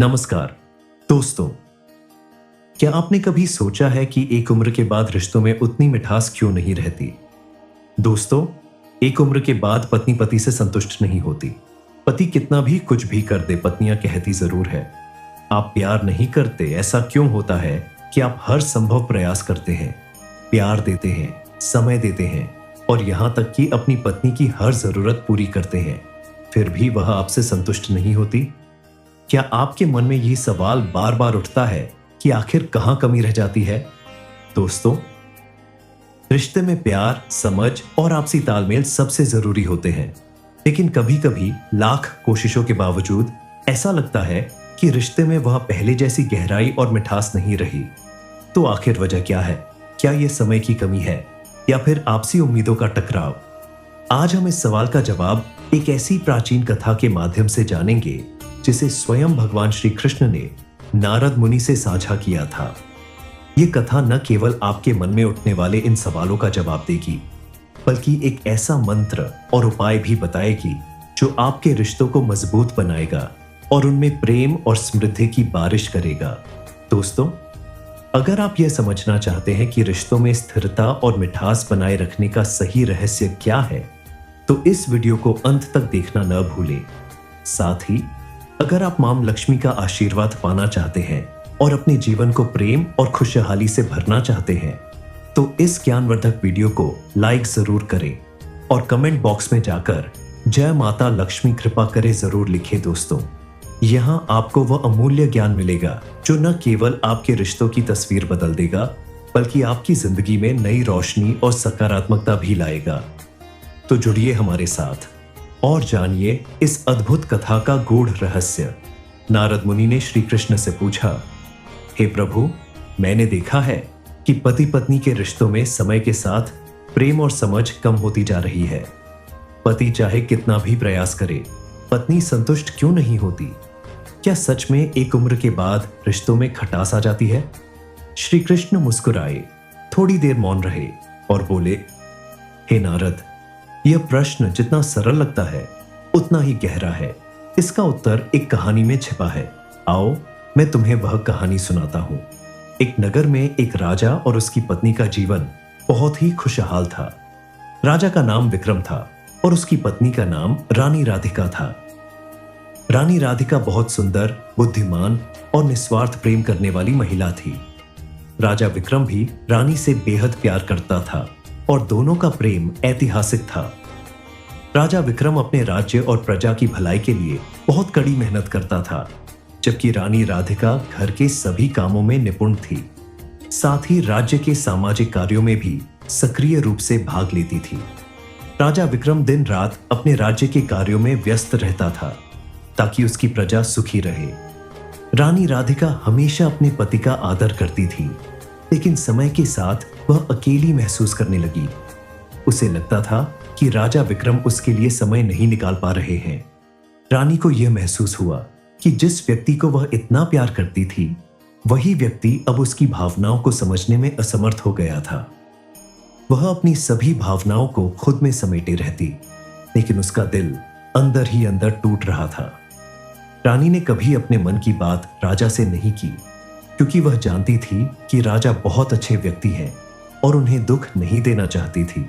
नमस्कार दोस्तों, क्या आपने कभी सोचा है कि एक उम्र के बाद रिश्तों में उतनी मिठास क्यों नहीं रहती? दोस्तों, एक उम्र के बाद पत्नी पति से संतुष्ट नहीं होती। पति कितना भी कुछ भी कर दे, पत्नियां कहती जरूर है, आप प्यार नहीं करते। ऐसा क्यों होता है कि आप हर संभव प्रयास करते हैं, प्यार देते हैं, समय देते हैं और यहां तक कि अपनी पत्नी की हर जरूरत पूरी करते हैं, फिर भी वह आपसे संतुष्ट नहीं होती? क्या आपके मन में यह सवाल बार बार उठता है कि आखिर कहां कमी रह जाती है? दोस्तों, रिश्ते में प्यार, समझ और आपसी तालमेल सबसे जरूरी होते हैं, लेकिन कभी कभी लाख कोशिशों के बावजूद ऐसा लगता है कि रिश्ते में वह पहले जैसी गहराई और मिठास नहीं रही। तो आखिर वजह क्या है? क्या यह समय की कमी है या फिर आपसी उम्मीदों का टकराव? आज हम इस सवाल का जवाब एक ऐसी प्राचीन कथा के माध्यम से जानेंगे जिसे स्वयं भगवान श्री कृष्ण ने नारद मुनि से साझा किया था। यह कथा न केवल आपके मन में उठने वाले इन सवालों का जवाब देगी, बल्कि एक ऐसा मंत्र और उपाय भी बताएगी जो आपके रिश्तों को मजबूत बनाएगा और उनमें प्रेम और समृद्धि की बारिश करेगा। दोस्तों, अगर आप यह समझना चाहते हैं कि रिश्तों में स्थिरता और मिठास बनाए रखने का सही रहस्य क्या है, तो इस वीडियो को अंत तक देखना न भूलें। साथ ही अगर आप मां लक्ष्मी का आशीर्वाद पाना चाहते हैं और अपने जीवन को प्रेम और खुशहाली से भरना चाहते हैं, तो इस ज्ञानवर्धक वीडियो को लाइक जरूर करें और कमेंट बॉक्स में जाकर जय माता लक्ष्मी कृपा करे जरूर लिखें। दोस्तों, यहां आपको वह अमूल्य ज्ञान मिलेगा जो न केवल आपके रिश्तों की तस्वीर बदल देगा, बल्कि आपकी जिंदगी में नई रोशनी और सकारात्मकता भी लाएगा। तो जुड़िए हमारे साथ और जानिए इस अद्भुत कथा का गूढ़ रहस्य। नारद मुनि ने श्री कृष्ण से पूछा, हे प्रभु, मैंने देखा है कि पति पत्नी के रिश्तों में समय के साथ प्रेम और समझ कम होती जा रही है। पति चाहे कितना भी प्रयास करे, पत्नी संतुष्ट क्यों नहीं होती? क्या सच में एक उम्र के बाद रिश्तों में खटास आ जाती है? श्री कृष्ण मुस्कुराए, थोड़ी देर मौन रहे और बोले, हे नारद, यह प्रश्न जितना सरल लगता है उतना ही गहरा है। इसका उत्तर एक कहानी में छिपा है। आओ मैं तुम्हें वह कहानी सुनाता हूं। एक नगर में एक राजा और उसकी पत्नी का जीवन बहुत ही खुशहाल था। राजा का नाम विक्रम था और उसकी पत्नी का नाम रानी राधिका था। रानी राधिका बहुत सुंदर, बुद्धिमान और निस्वार्थ प्रेम करने वाली महिला थी। राजा विक्रम भी रानी से बेहद प्यार करता था और दोनों का प्रेम ऐतिहासिक था। राजा विक्रम अपने राज्य और प्रजा की भलाई के लिए बहुत कड़ी मेहनत करता था, जबकि रानी राधिका घर के सभी कामों में निपुण थी। साथ ही राज्य के सामाजिक कार्यों में भी सक्रिय रूप से भाग लेती थी। राजा विक्रम दिन रात अपने राज्य के कार्यों में व्यस्त रहता था ताकि उसकी प्रजा सुखी रहे। रानी राधिका हमेशा अपने पति का आदर करती थी, लेकिन समय के साथ वह अकेली महसूस करने लगी। उसे लगता था कि राजा विक्रम उसके लिए समय नहीं निकाल पा रहे हैं। रानी को यह महसूस हुआ कि जिस व्यक्ति को वह इतना प्यार करती थी, वही व्यक्ति अब उसकी भावनाओं को समझने में असमर्थ हो गया था। वह अपनी सभी भावनाओं को खुद में समेटे रहती, लेकिन उसका दिल अंदर ही अंदर टूट रहा था। रानी ने कभी अपने मन की बात राजा से नहीं की, क्योंकि वह जानती थी कि राजा बहुत अच्छे व्यक्ति हैं और उन्हें दुख नहीं देना चाहती थी।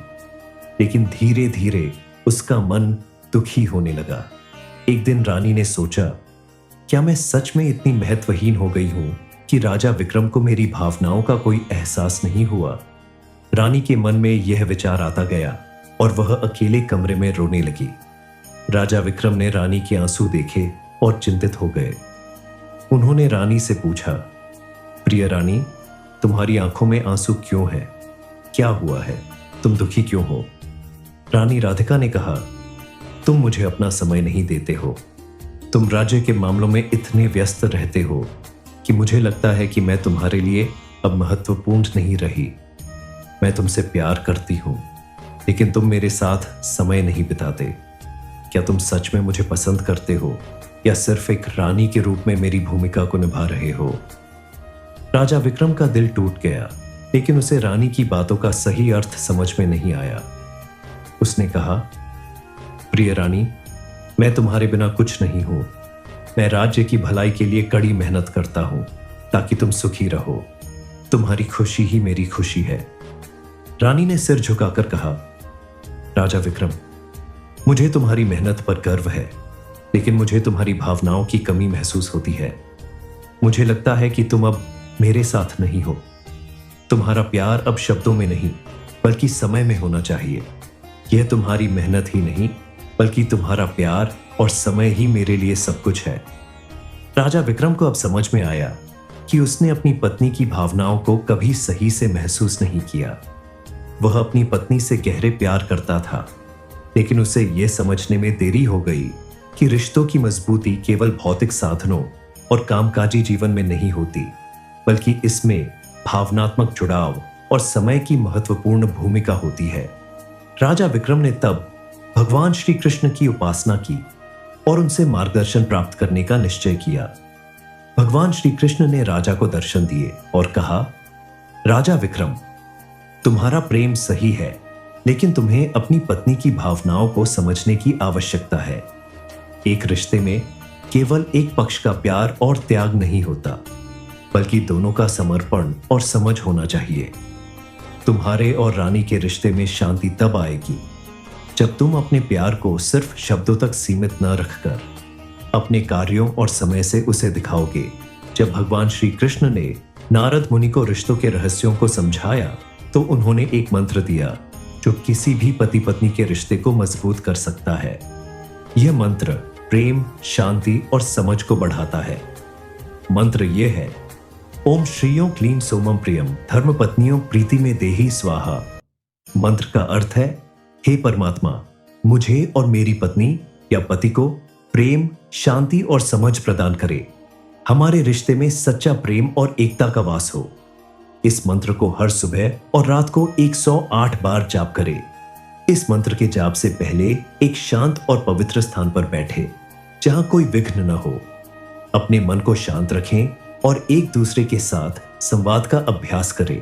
लेकिन धीरे धीरे उसका मन दुखी होने लगा। एक दिन रानी ने सोचा, क्या मैं सच में इतनी महत्वहीन हो गई हूं कि राजा विक्रम को मेरी भावनाओं का कोई एहसास नहीं हुआ? रानी के मन में यह विचार आता गया और वह अकेले कमरे में रोने लगी। राजा विक्रम ने रानी के आंसू देखे और चिंतित हो गए। उन्होंने रानी से पूछा, प्रिय रानी, तुम्हारी आंखों में आंसू क्यों हैं? क्या हुआ है? तुम दुखी क्यों हो? रानी राधिका ने कहा, तुम मुझे अपना समय नहीं देते हो। तुम राज्य के मामलों में इतने व्यस्त रहते हो कि मुझे लगता है कि मैं तुम्हारे लिए अब महत्वपूर्ण नहीं रही। मैं तुमसे प्यार करती हूं, लेकिन तुम मेरे साथ समय नहीं बिताते। क्या तुम सच में मुझे पसंद करते हो या सिर्फ एक रानी के रूप में मेरी भूमिका को निभा रहे हो? राजा विक्रम का दिल टूट गया, लेकिन उसे रानी की बातों का सही अर्थ समझ में नहीं आया। उसने कहा, प्रिय रानी, मैं तुम्हारे बिना कुछ नहीं हूं। मैं राज्य की भलाई के लिए कड़ी मेहनत करता हूं ताकि तुम सुखी रहो। तुम्हारी खुशी ही मेरी खुशी है। रानी ने सिर झुकाकर कहा, राजा विक्रम, मुझे तुम्हारी मेहनत पर गर्व है, लेकिन मुझे तुम्हारी भावनाओं की कमी महसूस होती है। मुझे लगता है कि तुम अब मेरे साथ नहीं हो। तुम्हारा प्यार अब शब्दों में नहीं बल्कि समय में होना चाहिए। यह तुम्हारी मेहनत ही नहीं बल्कि तुम्हारा प्यार और समय ही मेरे लिए सब कुछ है। राजा विक्रम को अब समझ में आया कि उसने अपनी पत्नी की भावनाओं को कभी सही से महसूस नहीं किया। वह अपनी पत्नी से गहरे प्यार करता था, लेकिन उसे यह समझने में देरी हो गई कि रिश्तों की मजबूती केवल भौतिक साधनों और कामकाजी जीवन में नहीं होती, बल्कि इसमें भावनात्मक जुड़ाव और समय की महत्वपूर्ण भूमिका होती है। राजा विक्रम ने तब भगवान श्री कृष्ण की उपासना की और उनसे मार्गदर्शन प्राप्त करने का निश्चय किया। भगवान श्री कृष्ण ने राजा को दर्शन दिए और कहा, राजा विक्रम, तुम्हारा प्रेम सही है, लेकिन तुम्हें अपनी पत्नी की भावनाओं को समझने की आवश्यकता है। एक रिश्ते में केवल एक पक्ष का प्यार और त्याग नहीं होता, बल्कि दोनों का समर्पण और समझ होना चाहिए। तुम्हारे और रानी के रिश्ते में शांति तब आएगी जब तुम अपने प्यार को सिर्फ शब्दों तक सीमित न रखकर अपने कार्यों और समय से उसे दिखाओगे। जब भगवान श्री कृष्ण ने नारद मुनि को रिश्तों के रहस्यों को समझाया तो उन्होंने एक मंत्र दिया जो किसी भी पति पत्नी के रिश्ते को मजबूत कर सकता है। यह मंत्र प्रेम, शांति और समझ को बढ़ाता है। मंत्र यह है, ओम श्रीयों क्लीं सोमम प्रियम धर्मपत्नियों प्रीति में देहि स्वाहा। मंत्र का अर्थ है, हे परमात्मा, मुझे और मेरी पत्नी या पति को प्रेम, शांति और समझ प्रदान करे। हमारे रिश्ते में सच्चा प्रेम और एकता का वास हो। इस मंत्र को हर सुबह और रात को 108 बार जाप करें। इस मंत्र के जाप से पहले एक शांत और पवित्र स्थान पर बैठे जहां कोई विघ्न न हो। अपने मन को शांत रखें और एक दूसरे के साथ संवाद का अभ्यास करें।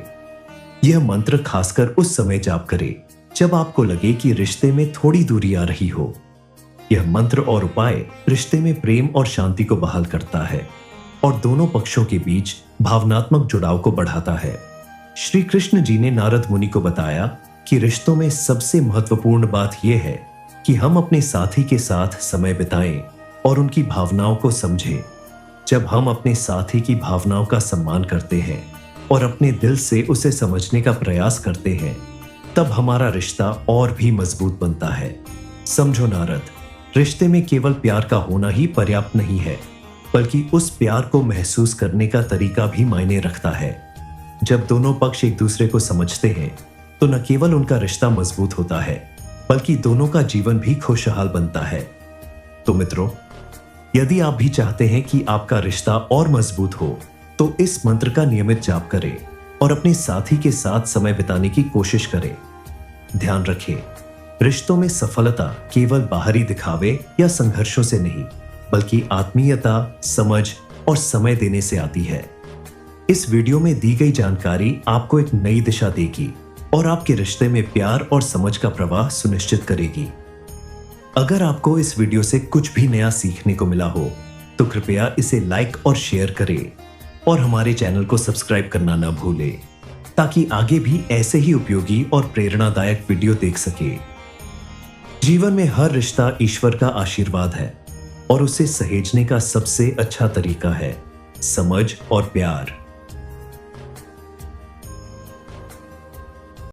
यह मंत्र खासकर उस समय जाप करें जब आपको लगे कि रिश्ते में थोड़ी दूरी आ रही हो। यह मंत्र और उपाय रिश्ते में प्रेम और शांति को बहाल करता है और दोनों पक्षों के बीच भावनात्मक जुड़ाव को बढ़ाता है। श्री कृष्ण जी ने नारद मुनि को बताया कि रिश्तों में सबसे महत्वपूर्ण बात यह है कि हम अपने साथी के साथ समय बिताएं और उनकी भावनाओं को समझें। जब हम अपने साथी की भावनाओं का सम्मान करते हैं और अपने दिल से उसे समझने का प्रयास करते हैं, तब हमारा रिश्ता और भी मजबूत बनता है। समझो नारद, रिश्ते में केवल प्यार का होना ही पर्याप्त नहीं है, बल्कि उस प्यार को महसूस करने का तरीका भी मायने रखता है। जब दोनों पक्ष एक दूसरे को समझते हैं तो न केवल उनका रिश्ता मजबूत होता है, बल्कि दोनों का जीवन भी खुशहाल बनता है। तो मित्रों, यदि आप भी चाहते हैं कि आपका रिश्ता और मजबूत हो, तो इस मंत्र का नियमित जाप करें और अपने साथी के साथ समय बिताने की कोशिश करें। ध्यान रखें, रिश्तों में सफलता केवल बाहरी दिखावे या संघर्षों से नहीं, बल्कि आत्मीयता, समझ और समय देने से आती है। इस वीडियो में दी गई जानकारी आपको एक नई दिशा देगी और आपके रिश्ते में प्यार और समझ का प्रवाह सुनिश्चित करेगी। अगर आपको इस वीडियो से कुछ भी नया सीखने को मिला हो तो कृपया इसे लाइक और शेयर करें और हमारे चैनल को सब्सक्राइब करना ना भूलें, ताकि आगे भी ऐसे ही उपयोगी और प्रेरणादायक वीडियो देख सके। जीवन में हर रिश्ता ईश्वर का आशीर्वाद है और उसे सहेजने का सबसे अच्छा तरीका है समझ और प्यार।